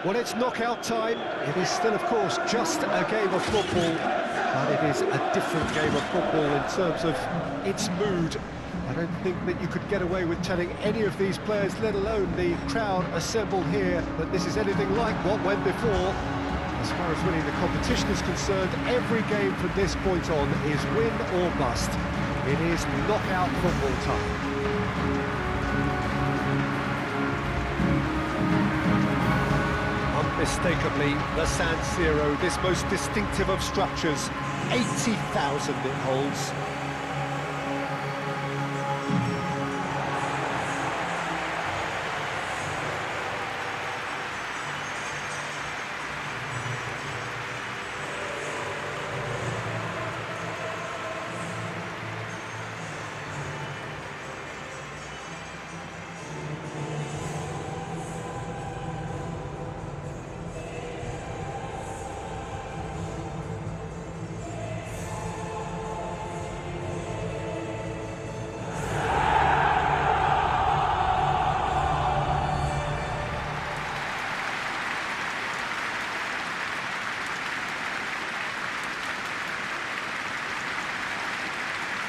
Well, it's knockout time. It is still, of course, just a game of football, but it is a different game of football in terms of its mood. I don't think that you could get away with telling any of these players, let alone the crowd assembled here, that this is anything like what went before. As far as winning the competition is concerned, every game from this point on is win or bust. It is knockout football time. Unmistakably, the San Siro, this most distinctive of structures, 80,000 it holds.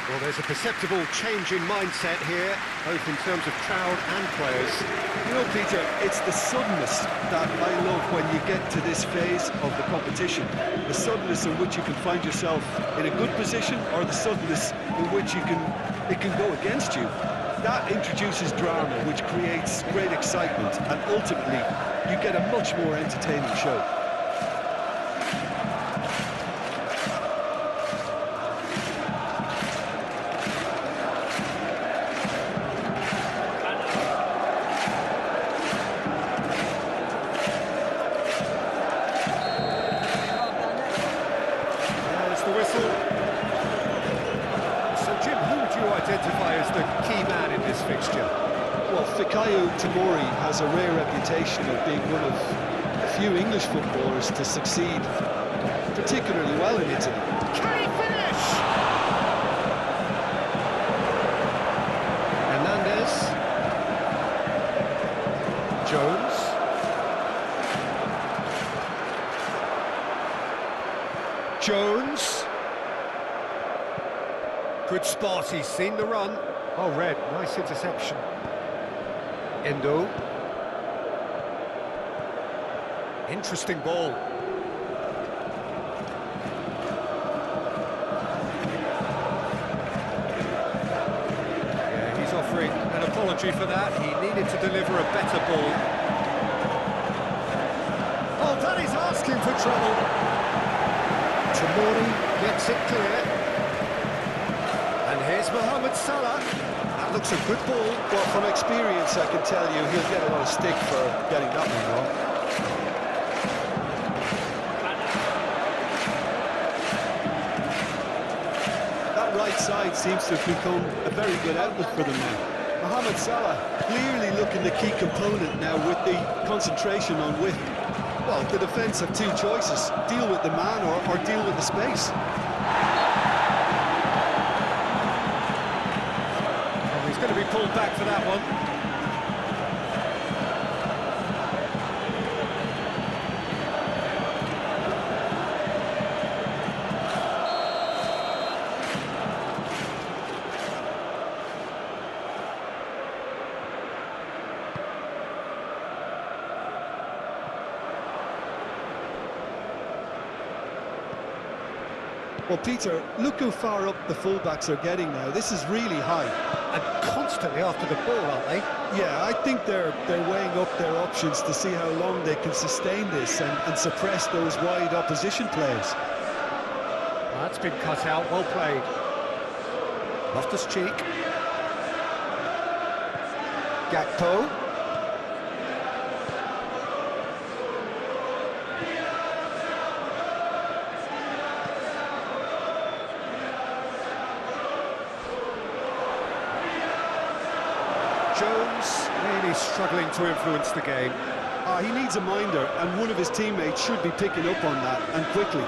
Well, there's a perceptible change in mindset here, both in terms of crowd and players. You know, Peter, it's the suddenness that I love when you get to this phase of the competition. The suddenness in which you can find yourself in a good position, or the suddenness in which it can go against you. That introduces drama, which creates great excitement, and ultimately, you get a much more entertaining show. Identify as the key man in this fixture? Well, Fikayo Tomori has a rare reputation of being one of a few English footballers to succeed particularly well in Italy. Can he finish? Hernandez. Jones. Good spot, he's seen the run. Oh, Red, nice interception. Endo. Interesting ball. Yeah, he's offering an apology for that. He needed to deliver a better ball. Oh, that is asking for trouble. Tomori gets it clear. And here's Mohamed Salah. That looks a good ball. Well, from experience, I can tell you he'll get a lot of stick for getting that one wrong. That right side seems to have become a very good outlet for them now. Mohamed Salah clearly looking the key component now with the concentration on width. Well, the defence have two choices: deal with the man or deal with the space. Going to be pulled back for that one. Well, Peter, look how far up the fullbacks are getting now. This is really high. And constantly after the ball, aren't they? Yeah, I think they're weighing up their options to see how long they can sustain this and suppress those wide opposition players. That's been cut out, well played. Loftus-Cheek. Gakpo. Jones really struggling to influence the game. He needs a minder, and one of his teammates should be picking up on that, and quickly.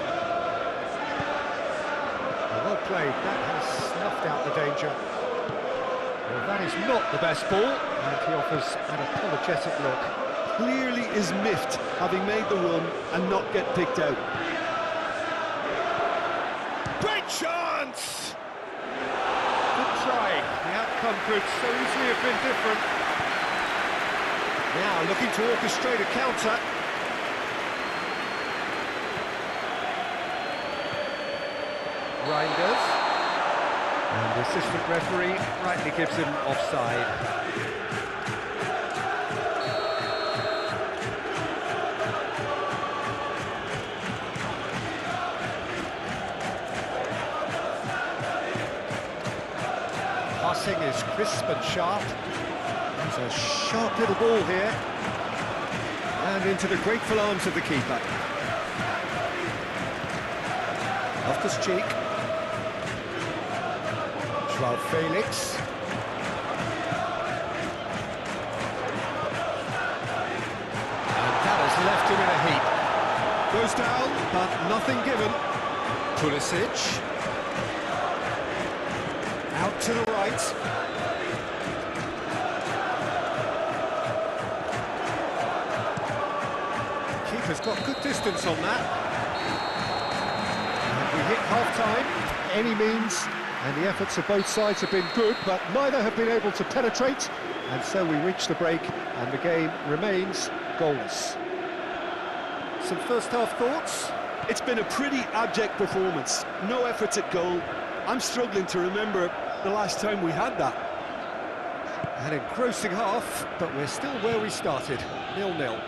Well played, that has snuffed out the danger. Well, that is not the best ball, and he offers an apologetic look. clearly is miffed having made the run and not get picked out. Great chance! Good try. The outcome could so easily have been different. Now looking to orchestrate a counter. Reinders. And the assistant referee rightly gives him offside. Passing is crisp and sharp. It's a sharp little ball here. And into the grateful arms of the keeper. Off the cheek. Joao Felix. And that has left him in a heap. Goes down, but nothing given. Pulisic. Out to the right. Keeper's got good distance on that. And we hit half-time, any means, and the efforts of both sides have been good, but neither have been able to penetrate, and so we reach the break, and the game remains goalless. Some first-half thoughts? It's been a pretty abject performance. No efforts at goal. I'm struggling to remember the last time we had that. An engrossing half, but we're still where we started, 0-0.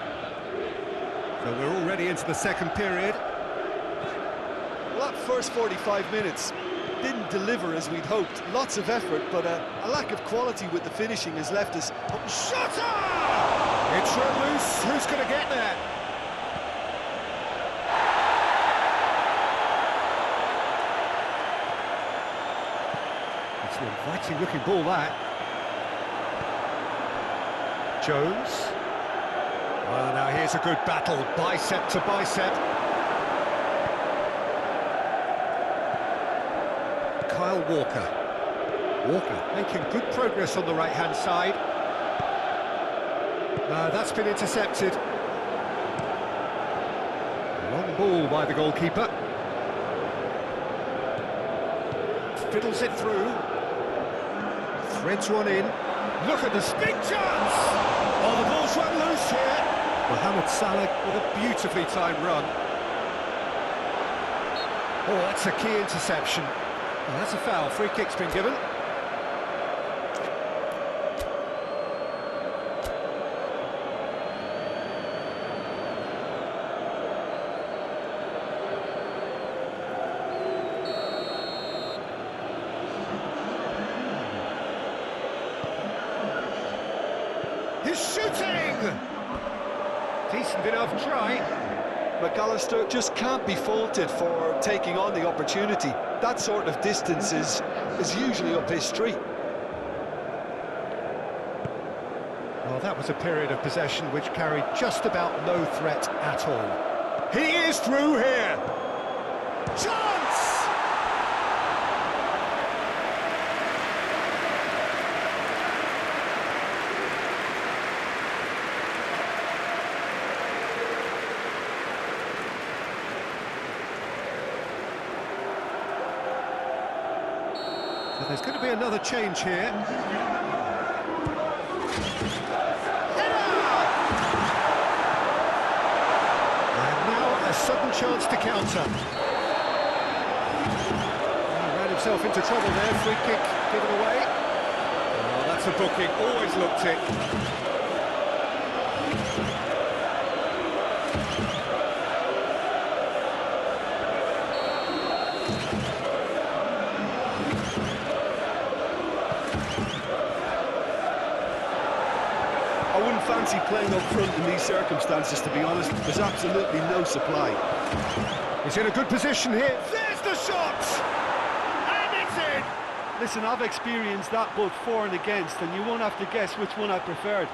So we're already into the second period. Well, that first 45 minutes didn't deliver as we'd hoped. Lots of effort, but a lack of quality with the finishing has left us... Shutter! It's run loose. Who's going to get there? It's an inviting-looking ball, that. Jones. Well, now here's a good battle, bicep to bicep. Kyle Walker. Walker making good progress on the right-hand side. That's been intercepted. Long ball by the goalkeeper. Fiddles it through. Threads one in. Look at this big chance! Oh, the ball's run loose here. Mohamed Salah with a beautifully timed run. Oh, that's a key interception. Well, that's a foul. Free kick's been given. He's shooting! Decent enough try. McAllister just can't be faulted for taking on the opportunity. That sort of distance is usually up his street. Well, that was a period of possession which carried just about no threat at all. He is through here! Chance! So there's going to be another change here. And now a sudden chance to counter. He ran himself into trouble there, free kick given away. Oh, that's a booking, always looked it. I wouldn't fancy playing up front in these circumstances, to be honest. There's absolutely no supply. He's in a good position here. There's the shot! And it's in! Listen, I've experienced that both for and against, and you won't have to guess which one I preferred.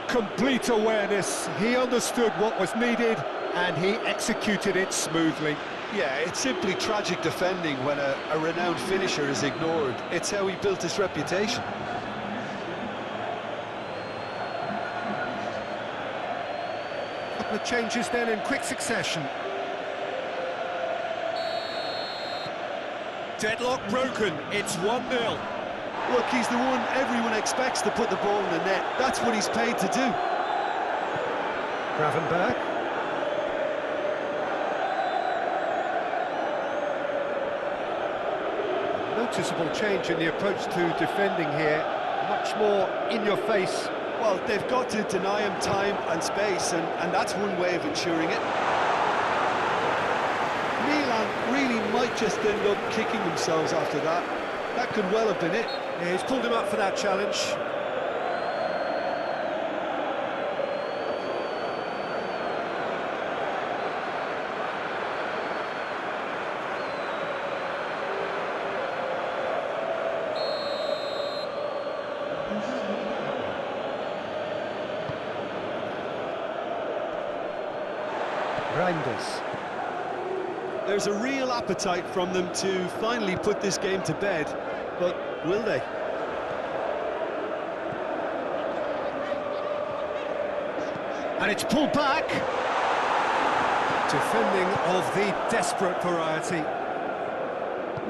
Complete awareness. He understood what was needed, and he executed it smoothly. Yeah, it's simply tragic defending when a renowned finisher is ignored. It's how he built his reputation. couple of changes then in quick succession. Deadlock broken, it's 1-0. Look, he's the one everyone expects to put the ball in the net. That's what he's paid to do. Gravenberg. Noticeable change in the approach to defending here. Much more in your face. Well, they've got to deny him time and space, and that's one way of ensuring it. Milan really might just end up kicking themselves after that. That could well have been it. Yeah, he's pulled him up for that challenge. Reinders. There's a real appetite from them to finally put this game to bed, but will they? And it's pulled back. Defending of the desperate variety.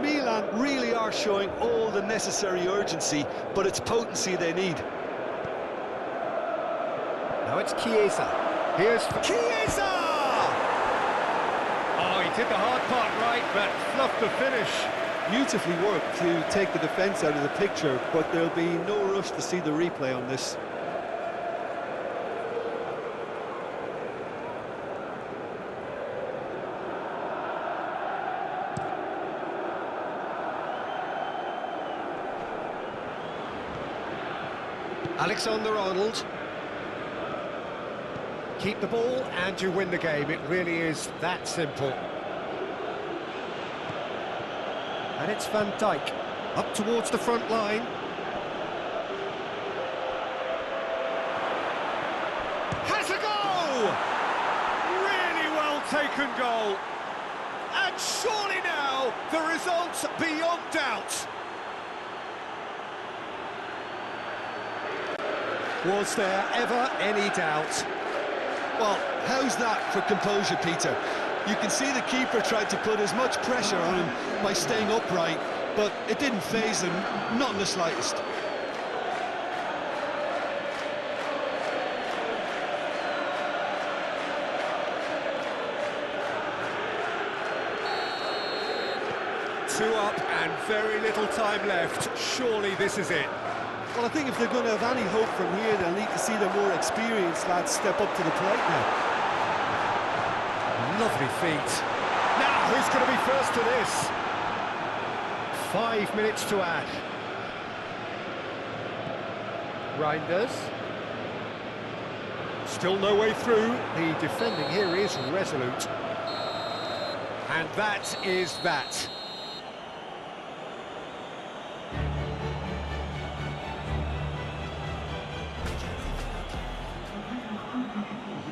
Milan really are showing all the necessary urgency, but it's potency they need. Now it's Chiesa. Here's Chiesa! Oh, he did the hard part right, but fluffed the finish. Beautifully worked to take the defence out of the picture, but there'll be no rush to see the replay on this. Alexander-Arnold. Keep the ball and you win the game. It really is that simple. And it's Van Dijk up towards the front line. Has a goal! Really well taken goal. And surely now the result's beyond doubt. Was there ever any doubt? Well, how's that for composure, Peter? You can see the keeper tried to put as much pressure on him by staying upright, but it didn't faze him, not in the slightest. Two up and very little time left. Surely this is it. Well, I think if they're going to have any hope from here, they'll need to see the more experienced lads step up to the plate now. Lovely feet. Now, who's going to be first to this? 5 minutes to add. Reinders. Still no way through. The defending here is resolute. And that is that.